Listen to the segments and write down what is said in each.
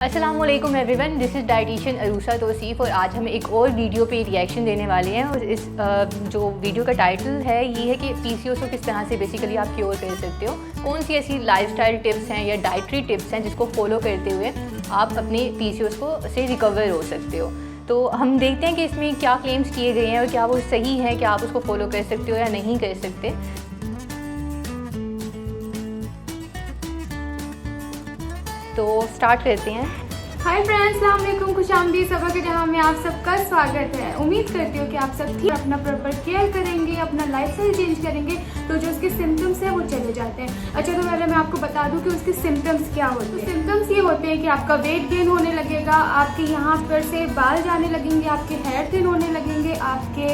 अस्सलामुअलैकुम everyone, this is dietitian Aroosa Tauseef और आज हम एक और वीडियो पे रिएक्शन देने वाले हैं। और इस जो वीडियो का टाइटल है ये है कि पीसीओएस को किस तरह से बेसिकली आप क्योर कर सकते हो, कौन सी ऐसी लाइफस्टाइल टिप्स हैं या डाइटरी टिप्स हैं जिसको फॉलो करते हुए आप अपने पीसीओएस को से रिकवर हो सकते हो। तो हम देखते हैं कि इसमें क्या क्लेम्स किए गए हैं और क्या वो सही है, क्या आप उसको फॉलो कर सकते हो या नहीं कर सकते। तो स्टार्ट करते हैं। हाय फ्रेंड्स, अस्सलाम वालेकुम, खुशामदीद सबक के जहाँ में आप सबका स्वागत है। उम्मीद करती हूँ कि आप सब ठीक अपना प्रॉपर केयर करेंगे, अपना लाइफस्टाइल चेंज करेंगे तो जो उसके सिम्टम्स हैं वो चले जाते हैं। अच्छा, तो पहले मैं आपको बता दूँ कि उसके सिम्टम्स क्या होते हैं। सिम्टम्स ये होते हैं कि आपका वेट गेन होने लगेगा, आपके यहाँ पर से बाल जाने लगेंगे, आपके हेयर थिन होने लगेंगे, आपके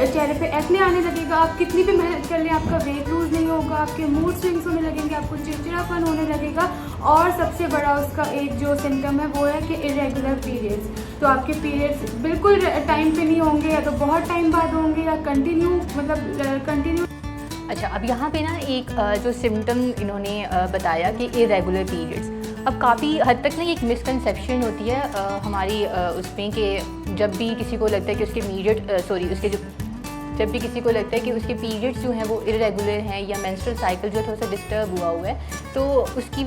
चेहरे पे एक्ने आने लगेगा, आप कितनी भी मेहनत कर लें आपका वेट लूज नहीं होगा, आपके मूड स्विंग्स होने लगेंगे, आपको चिड़चिड़ापन होने लगेगा। और सबसे बड़ा उसका एक जो सिम्टम है वो है कि इरेगुलर पीरियड्स। तो आपके पीरियड्स बिल्कुल टाइम पे नहीं होंगे या तो बहुत टाइम बाद होंगे या कंटिन्यू। अच्छा, अब यहाँ पे ना एक जो सिम्टम इन्होंने बताया कि इरेगुलर पीरियड्स। अब काफ़ी हद तक ना एक मिसकंसेप्शन होती है हमारी उसमें कि जब भी किसी को लगता है कि उसके जब भी किसी को लगता है कि उसके पीरियड्स जो हैं वो इरेगुलर हैं या मेंस्ट्रुअल साइकिल जो है थोड़ा सा डिस्टर्ब हुआ है, तो उसकी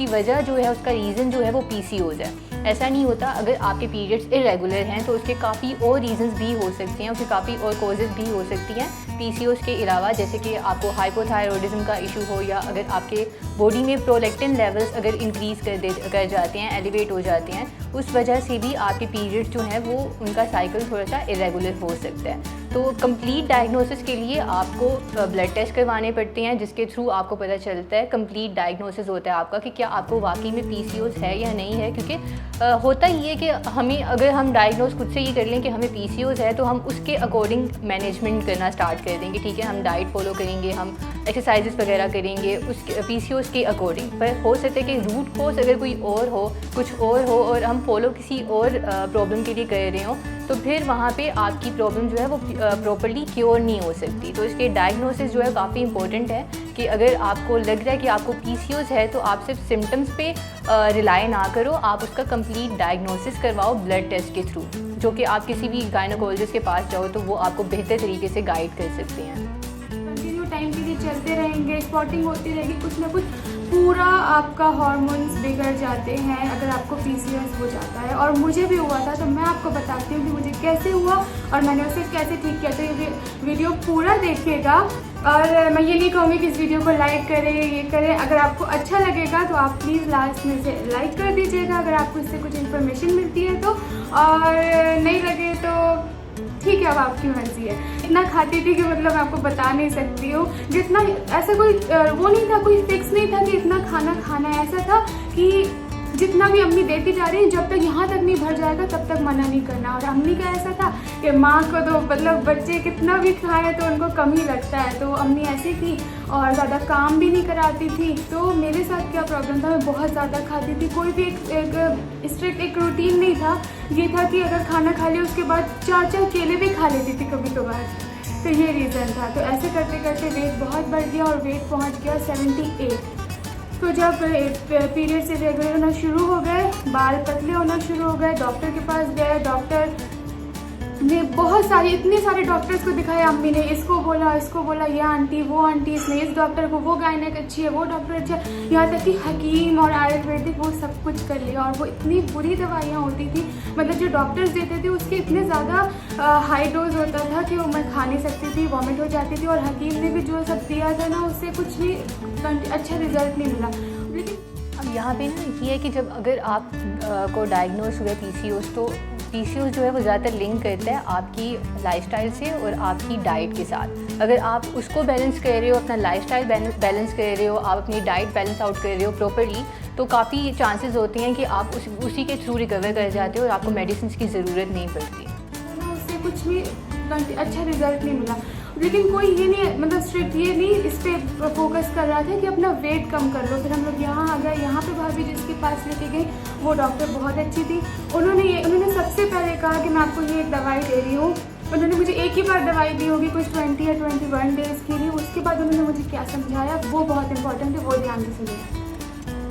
वजह जो है, उसका रीज़न जो है वो पीसीओएस है। ऐसा नहीं होता। अगर आपके पीरियड्स इरेगुलर हैं तो उसके काफ़ी और रीज़न्स भी हो सकते हैं, उसके काफ़ी और कॉजेज़ भी हो सकती हैं पीसीओएस के अलावा, जैसे कि आपको हाइपोथायरॉयडिज्म का इशू हो या अगर आपके बॉडी में प्रोलैक्टिन लेवल्स अगर इंक्रीज़ कर जाते हैं, एलिवेट हो जाते हैं, उस वजह से भी आपके पीरियड्स जो हैं वो उनका साइकिल थोड़ा सा इरेगुलर हो सकता है। तो कंप्लीट डायग्नोसिस के लिए आपको ब्लड टेस्ट करवाने पड़ते हैं, जिसके थ्रू आपको पता चलता है, कंप्लीट डायग्नोसिस होता है आपका कि क्या आपको वाकई में पीसीओएस है या नहीं है। क्योंकि होता ही है कि अगर हम डायग्नोस खुद से ये कर लें कि हमें पीसीओएस है तो हम उसके अकॉर्डिंग मैनेजमेंट करना स्टार्ट कर देंगे। ठीक है, हम डाइट फॉलो करेंगे, हम एक्सरसाइजेस वगैरह करेंगे उसके पीसीओएस के अकॉर्डिंग। पर हो सकता है कि रूट कॉज अगर कोई और हो, कुछ और हो और हम फॉलो किसी और प्रॉब्लम के लिए कर रहे हो, तो फिर वहाँ पे आपकी प्रॉब्लम जो है वो प्रॉपर्ली क्योर नहीं हो सकती। तो इसके डायग्नोसिस जो है काफ़ी इंपॉर्टेंट है कि अगर आपको लग रहा है कि आपको पीसीओएस है तो आप सिर्फ सिम्टम्स पे रिलाई ना करो, आप उसका कंप्लीट डायग्नोसिस करवाओ ब्लड टेस्ट के थ्रू, जो कि आप किसी भी गायनोकोलॉजिस्ट के पास जाओ तो वो आपको बेहतर तरीके से गाइड कर सकते हैं। कंटिन्यू टाइम के लिए चलते रहेंगे, स्पॉटिंग होती रहेगी, कुछ ना कुछ पूरा आपका हार्मोन्स बिगड़ जाते हैं अगर आपको पीसीओएस हो जाता है। और मुझे भी हुआ था, तो मैं आपको बताती हूँ कि मुझे कैसे हुआ और मैंने उसे कैसे ठीक किया। तो ये वीडियो पूरा देखिएगा और मैं ये नहीं कहूँगी कि इस वीडियो को लाइक करें, ये करें। अगर आपको अच्छा लगेगा तो आप प्लीज़ लास्ट में से लाइक कर दीजिएगा अगर आपको इससे कुछ इन्फॉर्मेशन मिलती है तो, और नहीं लगे तो ठीक है, अब आपकी मर्जी है। इतना खाती थी कि मतलब मैं आपको बता नहीं सकती हूँ। जितना ऐसा कोई वो नहीं था, कोई फिक्स नहीं था कि इतना खाना खाना है। ऐसा था कि जितना भी अम्मी देती जा रही है, जब तक यहाँ तक नहीं भर जाएगा तब तक मना नहीं करना। और अम्मी का ऐसा था कि माँ को तो मतलब बच्चे कितना भी खाए तो उनको कम ही लगता है, तो अम्मी ऐसी थी और ज़्यादा काम भी नहीं कराती थी। तो मेरे साथ क्या प्रॉब्लम था, मैं बहुत ज़्यादा खाती थी, कोई भी एक स्ट्रिक्ट एक रूटीन नहीं था। ये था कि अगर खाना खा लिया उसके बाद 4 केले भी खा लेती थी कभी कभार। तो ये रीज़न था। तो ऐसे करते करते वेट बहुत बढ़ गया और वेट पहुँच गया 78। तो जब पीरियड से रेगुलर होना शुरू हो गए, बाल पतले होना शुरू हो गए, डॉक्टर के पास गए, डॉक्टर ने इतने सारे डॉक्टर्स को दिखाया। अम्मी ने इसको बोला, ये आंटी, वो आंटी, इसने इस डॉक्टर को, वो गायनेक अच्छी है, वो डॉक्टर अच्छा है, यहाँ तक कि हकीम और आयुर्वेदिक वो सब कुछ कर लिया। और वो इतनी बुरी दवाइयाँ होती थी, मतलब जो डॉक्टर्स देते थे उसके इतने ज़्यादा हाई डोज होता था कि वो मैं खा नहीं सकती थी, वॉमिट हो जाती थी। और हकीम ने भी जो सब दिया था ना, उससे कुछ भी अच्छा रिजल्ट नहीं मिला। लेकिन अब यहाँ पे ना ये है कि जब अगर आप को डायग्नोस हुआ पीसीओएस, तो पीसीओएस जो है वो ज़्यादातर लिंक करता है आपकी लाइफस्टाइल से और आपकी डाइट के साथ। अगर आप उसको बैलेंस कर रहे हो, अपना लाइफस्टाइल बैलेंस कर रहे हो, आप अपनी डाइट बैलेंस आउट कर रहे हो प्रॉपर्ली, तो काफ़ी चांसेस होते हैं कि आप उसी के थ्रू रिकवर कर जाते हो और आपको मेडिसिन की ज़रूरत नहीं पड़ती। उससे कुछ भी अच्छा रिजल्ट नहीं मिला। लेकिन कोई ये नहीं, मतलब स्ट्रिक्ट ये नहीं इस पर फोकस कर रहा था कि अपना वेट कम कर लो। फिर हम लोग यहाँ आ गए। यहाँ पे भाभी जिसके पास लेके गई वो डॉक्टर बहुत अच्छी थी। उन्होंने सबसे पहले कहा कि मैं आपको ये एक दवाई दे रही हूँ। उन्होंने मुझे एक ही बार दवाई दी होगी, कुछ 20 या 21 डेज़ के लिए। उसके बाद उन्होंने मुझे क्या समझाया वो बहुत इंपॉर्टेंट है, वो ध्यान से सुनिए।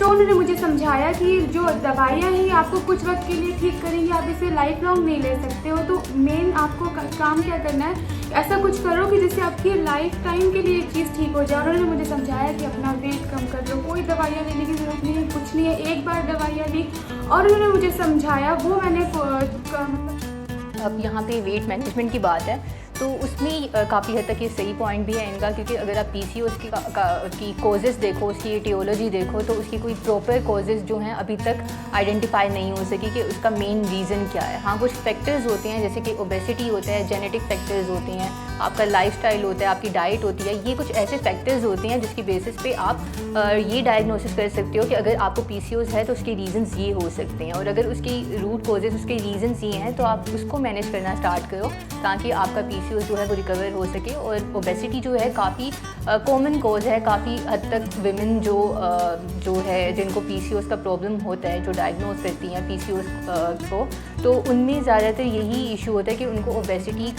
तो उन्होंने मुझे समझाया कि जो दवाइयाँ हैं आपको कुछ वक्त के लिए ठीक करेंगी, आप इसे लाइफ लॉन्ग नहीं ले सकते हो। तो मेन आपको काम क्या करना है, ऐसा कुछ करो कि जिससे आपकी लाइफ टाइम के लिए एक चीज़ ठीक हो जाए। और उन्होंने मुझे समझाया कि अपना वेट कम कर लो, कोई दवाइयाँ लेने की ज़रूरत नहीं है, कुछ नहीं है, एक बार दवाइयाँ ली और उन्होंने मुझे समझाया, वो मैंने अब यहाँ पे वेट मैनेजमेंट की बात है तो उसमें काफ़ी हद तक ये सही पॉइंट भी है इनका, क्योंकि अगर आप PCOS की कॉजेज़ देखो, उसकी एटियोलॉजी देखो, तो उसकी कोई प्रॉपर कॉजेज़ जो हैं अभी तक आइडेंटिफाई नहीं हो सकी कि उसका मेन रीज़न क्या है। हाँ, कुछ फैक्टर्स होते हैं जैसे कि ओबेसिटी होता है, जेनेटिक फैक्टर्स होते हैं, आपका लाइफस्टाइल होता है, आपकी डाइट होती है, ये कुछ ऐसे फैक्टर्स होते हैं जिसकी बेसिस पे आप ये डायग्नोसिस कर सकते हो कि अगर आपको PCOS है तो उसके रीज़न्स ये हो सकते हैं, और अगर उसकी रूट कॉजेज़, उसके रीज़न्स ये हैं तो आप उसको मैनेज करना स्टार्ट करो ताकि आपका PCOS जो है वो रिकवर हो सके। और ओबेसिटी जो है काफ़ी कॉमन कॉज है, काफ़ी हद तक विमेन जो है जिनको PCOS का प्रॉब्लम होता है, जो डायग्नोज करती हैं PCOS को, तो उनमें ज़्यादातर यही इशू होता है कि उनको ओबेसिटी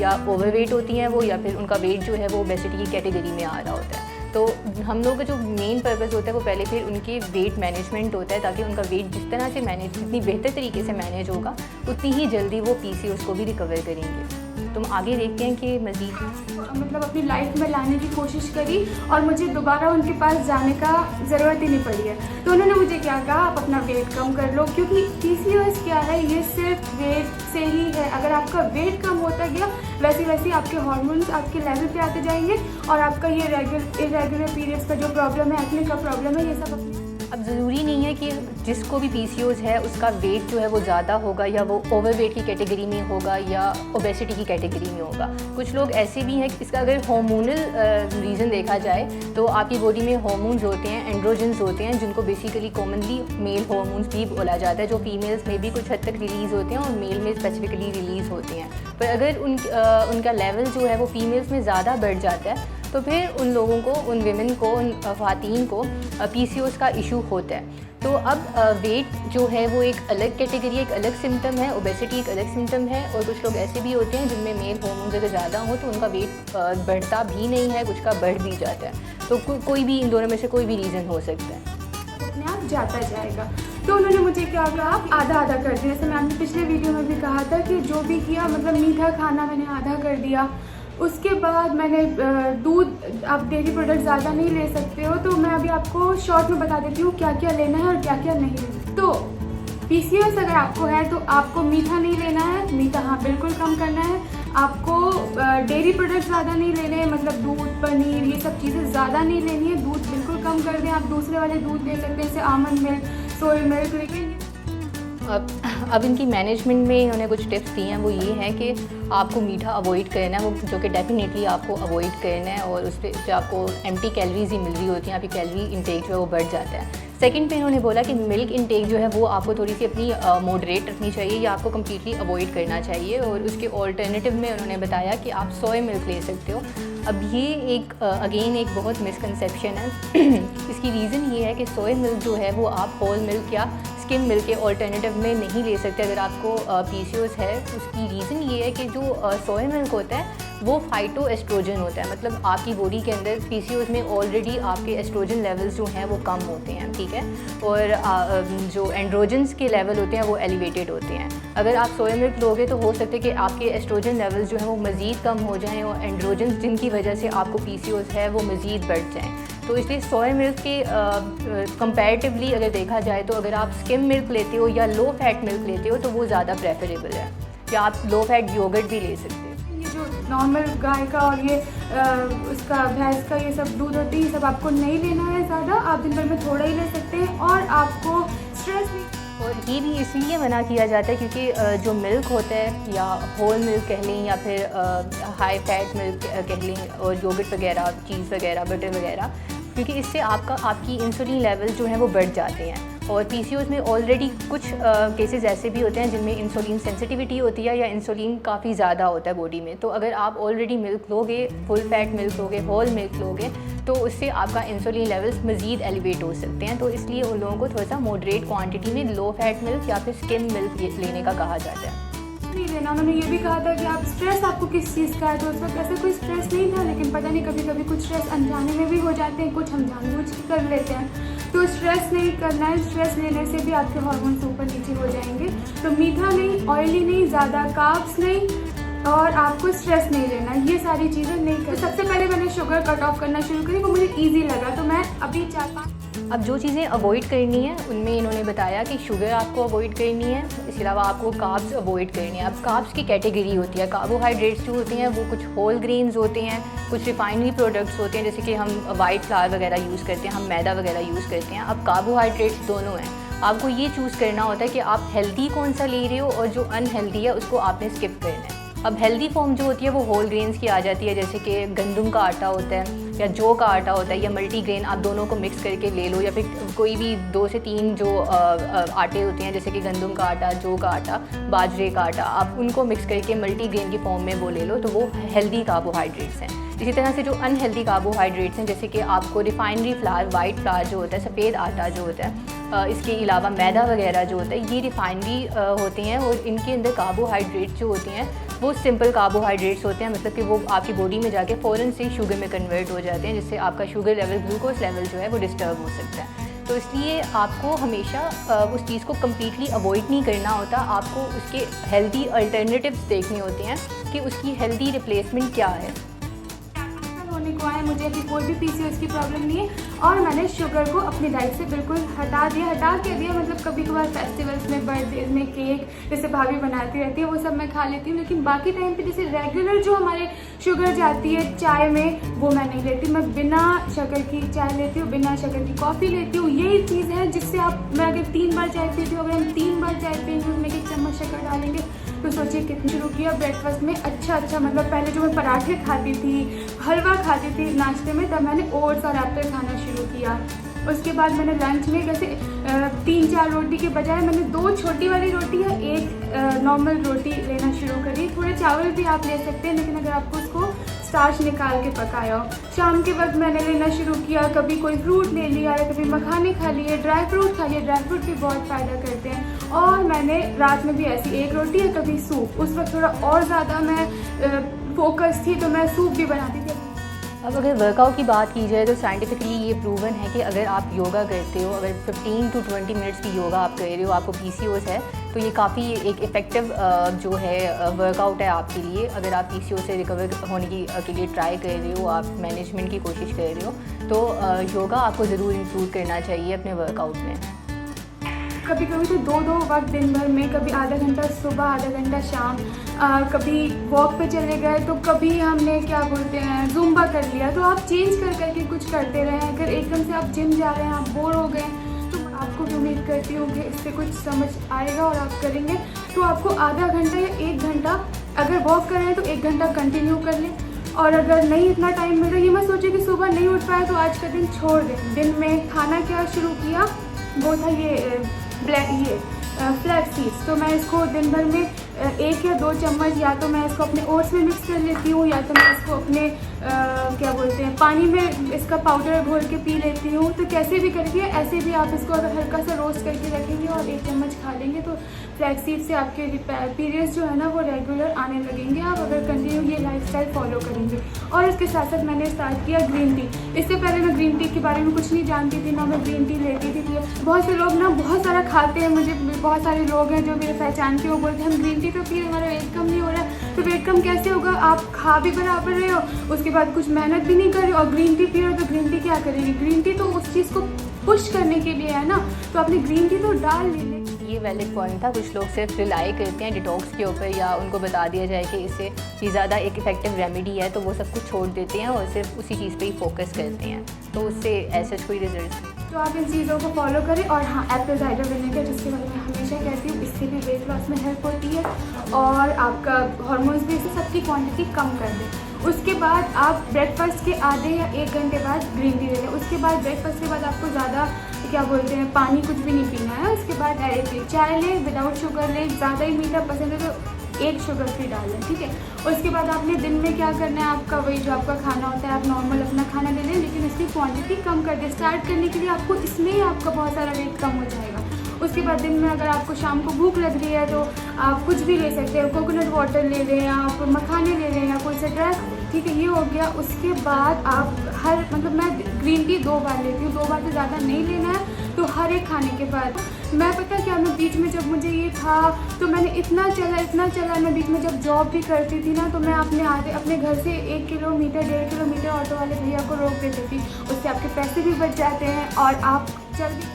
या ओवरवेट होती हैं वो, या फिर उनका वेट जो है वो ओबेसिटी की कैटेगरी में आ रहा होता है। तो हम लोग का जो मेन पर्पस होता है वो पहले फिर उनके वेट मैनेजमेंट होता है, ताकि उनका वेट जिस तरह से मैनेज, जितनी बेहतर तरीके से मैनेज होगा उतनी ही जल्दी वो PCOS को भी रिकवर करेंगे। तुम आगे देखते हैं कि मज़ीद मतलब अपनी लाइफ में लाने की कोशिश करी और मुझे दोबारा उनके पास जाने का ज़रूरत ही नहीं पड़ी है। तो उन्होंने मुझे क्या कहा, आप अपना वेट कम कर लो, क्योंकि PCOS क्या है, ये सिर्फ वेट से ही है। अगर आपका वेट कम होता गया वैसे वैसे आपके हार्मोन्स आपके लेवल पे आते जाएंगे और आपका ये इरेगुलर पीरियड्स का जो प्रॉब्लम है, एक्ने का प्रॉब्लम है, ये सब अब ज़रूरी नहीं है कि जिसको भी PCOS है उसका वेट जो है वो ज़्यादा होगा या वो ओवरवेट की कैटेगरी में होगा या ओबेसिटी की कैटेगरी में होगा। कुछ लोग ऐसे भी हैं कि इसका अगर हार्मोनल रीज़न देखा जाए तो आपकी बॉडी में हार्मोन्स होते हैं, एंड्रोजन्स होते हैं, जिनको बेसिकली कॉमनली मेल हार्मोन्स भी बोला जाता है, जो फीमेल्स में भी कुछ हद तक रिलीज़ होते हैं और मेल में स्पेसिफिकली रिलीज़ होते हैं। पर अगर उनका लेवल जो है वो फीमेल्स में ज़्यादा बढ़ जाता है तो फिर उन लोगों को, उन विमेन को, उन ख़वातीन को PCOS का इशू होता है। तो अब वेट जो है वो एक अलग कैटेगरी, एक अलग सिम्टम है, ओबेसिटी एक अलग सिम्टम है, और कुछ लोग ऐसे भी होते हैं जिनमें मेल हार्मोन्स अगर ज़्यादा हो तो उनका वेट बढ़ता भी नहीं है, कुछ का बढ़ भी जाता है। तो कोई भी इन दोनों में से कोई भी रीज़न हो सकता है, अपने आप जाता जाएगा। तो उन्होंने मुझे क्या कहा, आप आधा आधा कर दिया। जैसे मैंने पिछले वीडियो में भी कहा था कि जो भी किया, मतलब मीठा खाना मैंने आधा कर दिया। उसके बाद मैंने दूध, आप डेयरी प्रोडक्ट ज़्यादा नहीं ले सकते हो, तो मैं अभी आपको शॉर्ट में बता देती हूँ क्या क्या लेना है और क्या क्या नहीं लेना। तो PCOS अगर आपको है तो आपको मीठा नहीं लेना है, मीठा हाँ बिल्कुल कम करना है। आपको डेयरी प्रोडक्ट ज़्यादा नहीं लेने हैं, मतलब दूध, पनीर, ये सब चीज़ें ज़्यादा नहीं लेनी है, दूध बिल्कुल कम कर दें। आप दूसरे वाले दूध ले सकते हैं, जैसे आमंड मिल्क, सोया मिल्क, लेकिन अब इनकी मैनेजमेंट में इन्होंने कुछ टिप्स दी हैं, वो ये है कि आपको मीठा अवॉइड करना है, वो जो कि डेफिनेटली आपको अवॉइड करना है, और उस पर आपको एम्प्टी कैलोरीज ही मिल रही होती हैं, आपकी कैलोरी इंटेक जो है वो बढ़ जाता है। सेकंड पे इन्होंने बोला कि मिल्क इंटेक जो है वो आपको थोड़ी सी अपनी मॉडरेट रखनी चाहिए या आपको कम्प्लीटली अवॉइड करना चाहिए, और उसके ऑल्टरनेटिव में उन्होंने बताया कि आप सोया मिल्क ले सकते हो। अब ये एक अगेन एक बहुत मिसकंसेप्शन है। इसकी रीज़न ये है कि सोया मिल्क जो है वो आप होल मिल्क या स्किम मिल्क के ऑल्टरनेटिव में नहीं ले सकते अगर आपको PCOS है। उसकी रीज़न ये है कि जो सोया मिल्क होता है वो फाइटो एस्ट्रोजन होता है, मतलब आपकी बॉडी के अंदर PCOS में ऑलरेडी आपके एस्ट्रोजन लेवल्स जो हैं वो कम होते हैं, ठीक है, और जो एंड्रोजन्स के लेवल होते हैं वो एलिवेटेड होते हैं। अगर आप सोया मिल्क लोगे तो हो सकता है कि आपके एस्ट्रोजन लेवल्स जो हैं वो मज़ीद कम हो जाएँ और एंड्रोजन्स जिनकी वजह से आपको PCOS है वो मज़ीद बढ़ जाएँ। तो इसलिए सोया मिल्क के कंपैरेटिवली अगर देखा जाए तो अगर आप स्किम मिल्क लेते हो या लो फैट मिल्क लेते हो तो वो ज़्यादा प्रेफरेबल है, या आप लो फैट योगर्ट भी ले सकते हैं। ये जो नॉर्मल गाय का और ये उसका भैंस का ये सब दूध होती है, ये सब आपको नहीं लेना है ज़्यादा, आप दिन भर में थोड़ा ही ले सकते हैं, और आपको स्ट्रेस नहीं। और ये भी इसलिए मना किया जाता है क्योंकि जो मिल्क होता है, या होल मिल्क कह लें या फिर हाई फैट मिल्क कह लें, और योगर्ट वगैरह, चीज़ वगैरह, बटर वगैरह, क्योंकि इससे आपकी इंसुलिन लेवल जो है वो बढ़ जाते हैं। और PCOS में ऑलरेडी कुछ केसेस ऐसे भी होते हैं जिनमें इंसुलिन सेंसिटिविटी होती है या इंसुलिन काफ़ी ज़्यादा होता है बॉडी में। तो अगर आप ऑलरेडी मिल्क लोगे, फुल फैट मिल्क लोगे, होल मिल्क लोगे, तो उससे आपका इंसुलिन लेवल्स मज़ीद एलिवेट हो सकते हैं। तो इसलिए उन लोगों को थोड़ा सा मॉडरेट क्वांटिटी में लो फैट मिल्क या फिर स्किम मिल्क लेने का कहा जाता है। नहीं लेना। उन्होंने ये भी कहा था कि आप स्ट्रेस आपको किस चीज़ का है, तो उस वक्त ऐसा कोई स्ट्रेस नहीं था, लेकिन पता नहीं कभी कभी कुछ स्ट्रेस अनजाने में भी हो जाते हैं, कुछ हम जानबूझ के कर लेते हैं। तो स्ट्रेस नहीं करना है, स्ट्रेस लेने से भी आपके हार्मोन्स ऊपर नीचे हो जाएंगे। तो मीठा नहीं, ऑयली नहीं, ज़्यादा कार्ब्स नहीं, और आपको स्ट्रेस नहीं लेना, ये सारी चीज़ें नहीं कर। सबसे पहले मैंने शुगर कट ऑफ करना शुरू करी, वो मुझे ईजी लगा, तो मैं अभी 4-5। अब जो चीज़ें अवॉइड करनी है उनमें इन्होंने बताया कि शुगर आपको अवॉइड करनी है, इसके अलावा आपको कार्ब्स अवॉइड करनी है। अब कार्ब्स की कैटेगरी होती है, कार्बोहाइड्रेट्स जो होते हैं वो कुछ होल ग्रेन्स होते हैं, कुछ रिफाइनरी प्रोडक्ट्स होते हैं, जैसे कि हम वाइट फ्लावर वगैरह यूज़ करते हैं, हम मैदा वगैरह यूज़ करते हैं। अब कार्बोहाइड्रेट्स दोनों हैं, आपको ये चूज़ करना होता है कि आप हेल्दी कौन सा ले रहे हो और जो अनहेल्दी है उसको आपने स्किप करना है। अब हेल्दी फॉर्म जो होती है वो होल ग्रेन्स की आ जाती है, जैसे कि गंदम का आटा होता है या जौ का आटा होता है या मल्टीग्रेन, आप दोनों को मिक्स करके ले लो, या फिर कोई भी 2 से 3 जो आटे होते हैं, जैसे कि गंदम का आटा, जौ का आटा, बाजरे का आटा, आप उनको मिक्स करके मल्टीग्रेन की फॉर्म में वो ले लो, तो वो हेल्दी कार्बोहाइड्रेट्स हैं। इसी तरह से जो अनहेल्दी कार्बोहाइड्रेट्स हैं, जैसे कि आपको रिफाइनरी फ्लावर, वाइट फ्लावर जो होता है, सफ़ेद आटा जो होता है, इसके अलावा मैदा वगैरह जो होता है, ये रिफाइनरी होते हैं और इनके अंदर कार्बोहाइड्रेट्स जो होते हैं वो सिंपल कार्बोहाइड्रेट्स होते हैं, मतलब कि वो आपकी बॉडी में जाके फ़ौरन से शुगर में कन्वर्ट हो जाते हैं, जिससे आपका शुगर लेवल, ग्लूकोज लेवल जो है वो डिस्टर्ब हो सकता है। तो इसलिए आपको हमेशा उस चीज़ को कम्प्लीटली अवॉइड नहीं करना होता, आपको उसके हेल्दी अल्टरनेटिव्स देखने होते हैं कि उसकी हेल्दी रिप्लेसमेंट क्या है। होने को आए, मुझे अभी कोई भी पीसीओएस की प्रॉब्लम नहीं है, और मैंने शुगर को अपनी डाइट से बिल्कुल हटा के दिया, मतलब कभी कभार फेस्टिवल्स में, बर्थडेज में केक जैसे भाभी बनाती रहती है वो सब मैं खा लेती हूँ, लेकिन बाकी टाइम पे जैसे रेगुलर जो हमारे शुगर जाती है चाय में वो मैं नहीं लेती। मैं बिना शक्कर की चाय लेती हूँ, बिना शक्कर की कॉफ़ी लेती हूँ। यही चीज़ है जिससे मैं अगर 3 बार चाय पीती हूँ, अगर हम 3 बार चाय पियेंगे उसमें 1 चम्मच शक्कर डालेंगे, तो सोचिए कितनी। शुरू किया ब्रेकफास्ट में अच्छा मतलब पहले जो मैं पराठे खाती थी, हलवा खाती थी नाश्ते में, तब मैंने ओट्स और एप्पल खाना शुरू किया। उसके बाद मैंने लंच में जैसे 3-4 रोटी के बजाय मैंने 2 छोटी वाली रोटी या 1 नॉर्मल रोटी लेना शुरू करी। थोड़े चावल भी आप ले सकते हैं, लेकिन अगर आपको उसको स्टार्च निकाल के पकाया हो। शाम के वक्त मैंने लेना शुरू किया, कभी कोई फ्रूट ले लिया या कभी मखाने खा लिए, ड्राई फ्रूट खा लिए, ड्राई फ्रूट भी बहुत फ़ायदा करते हैं। और मैंने रात में भी ऐसी 1 रोटी या कभी सूप, उस वक्त थोड़ा और ज़्यादा मैं फोकस थी तो मैं सूप भी बनाती थी। अब अगर वर्कआउट की बात की जाए तो साइंटिफिकली ये प्रूवन है कि अगर आप योगा करते हो, अगर 15 to 20 मिनट्स की योगा आप कर रहे हो, आपको पीसीओएस है, तो ये काफ़ी एक इफ़ेक्टिव जो है वर्कआउट है आपके लिए। अगर आप पीसीओएस से रिकवर होने के लिए ट्राई कर रहे हो, आप मैनेजमेंट की कोशिश कर रहे हो, तो योगा आपको ज़रूर इंक्लूड करना चाहिए अपने वर्कआउट में। कभी कभी तो 2-2 वक्त दिन भर में, कभी आधा घंटा सुबह, आधा घंटा शाम, कभी वॉक पे चले गए, तो कभी हमने क्या बोलते हैं ज़ुम्बा कर लिया। तो आप चेंज कर करके कुछ करते रहें। अगर एकदम से आप जिम जा रहे हैं, आप बोर हो गए, तो आपको भी उम्मीद करती हूँ कि इससे कुछ समझ आएगा और आप करेंगे। तो आपको आधा घंटा या 1 घंटा, अगर वॉक कर रहे हैं तो 1 घंटा कंटिन्यू कर लें, और अगर नहीं इतना टाइम मिल रहा, ये मत सोचिए कि सुबह नहीं उठ पाया तो आज का दिन छोड़ दें। दिन में खाना क्या शुरू किया, वो था ये फ्लैक्स सीड्स। तो मैं इसको दिन भर में 1 या 2 चम्मच, या तो मैं इसको अपने ओट्स में मिक्स कर लेती हूँ, या तो मैं इसको अपने क्या बोलते हैं पानी में इसका पाउडर घोल के पी लेती हूँ। तो कैसे भी करके, ऐसे भी आप इसको अगर हल्का सा रोस्ट करके रखेंगे और 1 चम्मच खा लेंगे, तो फ्लैक्स सीड से आपके पीरियड्स जो है ना वो रेगुलर आने लगेंगे, आप अगर कंटिन्यू ये लाइफस्टाइल फॉलो करेंगे। और इसके साथ साथ मैंने स्टार्ट किया ग्रीन टी। इससे पहले मैं ग्रीन टी के बारे में कुछ नहीं जानती थी, ना मैं ग्रीन टी लेती थी। बहुत से लोग ना बहुत सारा खाते हैं, मुझे बहुत सारे लोग हैं जो मेरे पहचान के, वो बोलते हैं हम ग्रीन टी तो पी रहे, हमारा वेट कम नहीं हो रहा है। तो वेट कम कैसे होगा, आप खा भी बराबर रहे हो, उसके बाद कुछ मेहनत भी नहीं कर रहे हो, और ग्रीन टी पी रहे हो, तो ग्रीन टी क्या करेगी? ग्रीन टी तो उस चीज़ को पुश करने के लिए है ना, तो आपने ग्रीन टी तो डाल ले। ये वैलिड पॉइंट था। कुछ लोग सिर्फ रिलाई करते हैं डिटॉक्स के ऊपर, या उनको बता दिया जाए कि इससे ये ज़्यादा एक इफेक्टिव रेमेडी है, तो वो सब कुछ छोड़ देते हैं और सिर्फ उसी चीज़ पे ही फोकस करते हैं, तो उससे ऐसा कोई रिजल्ट। तो आप इन चीज़ों को फॉलो करें। और हाँ, एप्पल साइडर विनेगर, जिसके बारे में हमेशा कहती हूँ, इससे भी वेट लॉस में हेल्प होती है, और आपका हार्मोन्स भी, इससे सबकी क्वांटिटी कम कर दें। उसके बाद आप ब्रेकफास्ट के आधे या 1 घंटे बाद ग्रीन टी ले लें। उसके बाद ब्रेकफास्ट के बाद आपको ज़्यादा क्या बोलते हैं पानी कुछ भी नहीं पीना है। उसके बाद डायरेक्टली चाय लें, विदाउट शुगर लें। ज़्यादा ही मीठा पसंद है तो 1 शुगर फ्री डाल लें, ठीक है। उसके बाद आपने दिन में क्या करना है, आपका वही जो आपका खाना होता है, आप नॉर्मल अपना खाना ले लें, लेकिन इसकी क्वांटिटी कम कर दें। स्टार्ट करने के लिए आपको इसमें ही आपका बहुत सारा वेट कम हो जाएगा। उसके बाद दिन में अगर आपको शाम को भूख लग रही है तो आप कुछ भी ले सकते हो, कोकोनट वाटर ले लें, आप मखाने ले लें या कोई सा ड्राई, ठीक है, ये हो गया। उसके बाद आप मैं ग्रीन टी 2 बार लेती हूँ, 2 बार से ज़्यादा नहीं लेना है। तो हर एक खाने के बाद मैं पता क्या, मैं बीच में जब मुझे ये था तो मैंने इतना चला, मैं बीच में जब जॉब भी करती थी ना, तो मैं अपने घर से 1 किलोमीटर 1.5 किलोमीटर ऑटो वाले भैया को रोक देती थी। उससे आपके पैसे भी बच जाते हैं और आप जल्दी।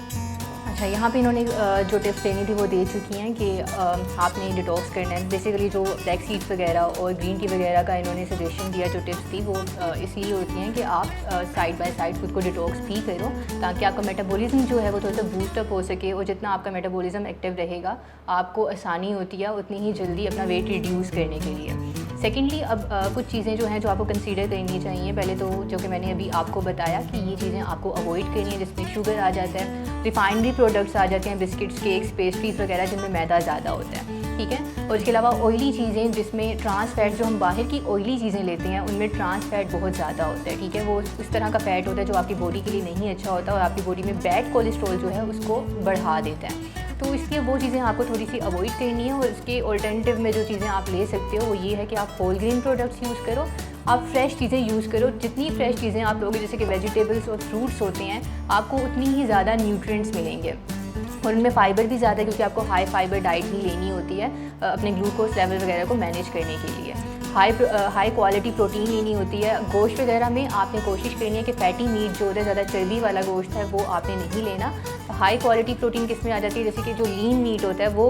अच्छा, यहाँ पे इन्होंने जो टिप्स देनी थी वो दे चुकी हैं कि आपने डिटॉक्स करना है। बेसिकली जो फ्लैक्स सीड्स वगैरह और ग्रीन टी वगैरह का इन्होंने सजेशन दिया, जो टिप्स थी वो इसलिए होती हैं कि आप साइड बाय साइड खुद को डिटॉक्स भी करो, ताकि आपका मेटाबॉलिज्म जो है वो थोड़ा सा बूस्टअप हो सके। और जितना आपका मेटाबॉलिज्म एक्टिव रहेगा, आपको आसानी होती है उतनी ही जल्दी अपना वेट रिड्यूस करने के लिए। सेकेंडली, अब कुछ चीज़ें जो हैं जो आपको कंसीडर करनी चाहिए। पहले तो जो कि मैंने अभी आपको बताया कि ये चीज़ें आपको अवॉइड करनी है, जिसमें शुगर आ जाता है, रिफाइनरी प्रोडक्ट्स आ जाते हैं, बिस्किट्स, केक्स, पेस्ट्रीज़ वगैरह जिनमें मैदा ज़्यादा होता है, ठीक है। और इसके अलावा ऑयली चीज़ें जिसमें ट्रांस फैट, जो हम बाहर की ऑयली चीज़ें लेते हैं उनमें ट्रांस फैट बहुत ज़्यादा होता है, ठीक है। वो उस तरह का फ़ैट होता है जो आपकी बॉडी के लिए नहीं अच्छा होता और आपकी बॉडी में बैड कोलेस्ट्रॉल जो है उसको बढ़ा देता है। तो इसलिए वो चीज़ें आपको थोड़ी सी अवॉइड करनी है। और इसके ऑल्टरनेटिव में जो चीज़ें आप ले सकते हो वो ये है कि आप होल ग्रेन प्रोडक्ट्स यूज़ करो, आप फ्रेश चीज़ें यूज़ करो। जितनी फ्रेश चीज़ें आप लोगे, जैसे कि वेजिटेबल्स और फ्रूट्स होते हैं, आपको उतनी ही ज़्यादा न्यूट्रिएंट्स मिलेंगे। और उनमें फ़ाइबर भी ज़्यादा है, क्योंकि आपको हाई फाइबर डाइट ही लेनी होती है अपने ग्लूकोज लेवल वगैरह को मैनेज करने के लिए। हाई क्वालिटी प्रोटीन लेनी होती है। गोश्त वगैरह में आपने कोशिश करनी है कि फैटी मीट जो होता है, ज़्यादा चर्बी वाला गोश्त है, वो आपने नहीं लेना। हाई क्वालिटी प्रोटीन किस में आ जाती है, जैसे कि जो लीन मीट होता है वो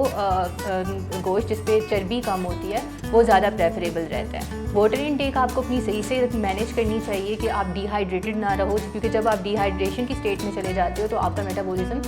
गोश्त जिस पे चर्बी कम होती है वो ज़्यादा प्रेफरेबल रहता है। वाटर इनटेक आपको अपनी सही से मैनेज करनी चाहिए कि आप डिहाइड्रेटेड ना रहो, क्योंकि जब आप डिहाइड्रेशन की स्टेट में चले जाते हो तो आपका मेटाबॉलिज्म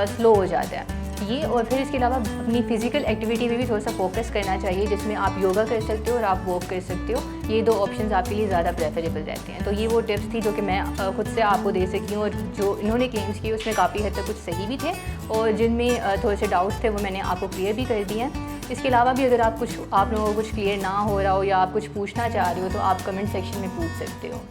स्लो हो जाता है ये। और फिर इसके अलावा अपनी फ़िज़िकल एक्टिविटी में भी थोड़ा सा फोकस करना चाहिए, जिसमें आप योगा कर सकते हो और आप वॉक कर सकते हो। ये 2 ऑप्शंस आपके लिए ज़्यादा प्रेफरेबल रहते हैं। तो ये वो टिप्स थी जो कि मैं खुद से आपको दे सकी हूँ, और जो इन्होंने क्लेम्स किए उसमें काफ़ी हद तक कुछ सही भी थे और जिनमें थोड़े से डाउट्स थे वो मैंने आपको क्लियर भी कर दिए हैं। इसके अलावा भी अगर आप लोगों को कुछ क्लियर ना हो रहा हो या आप कुछ पूछना चाह रहे हो तो आप कमेंट सेक्शन में पूछ सकते हो।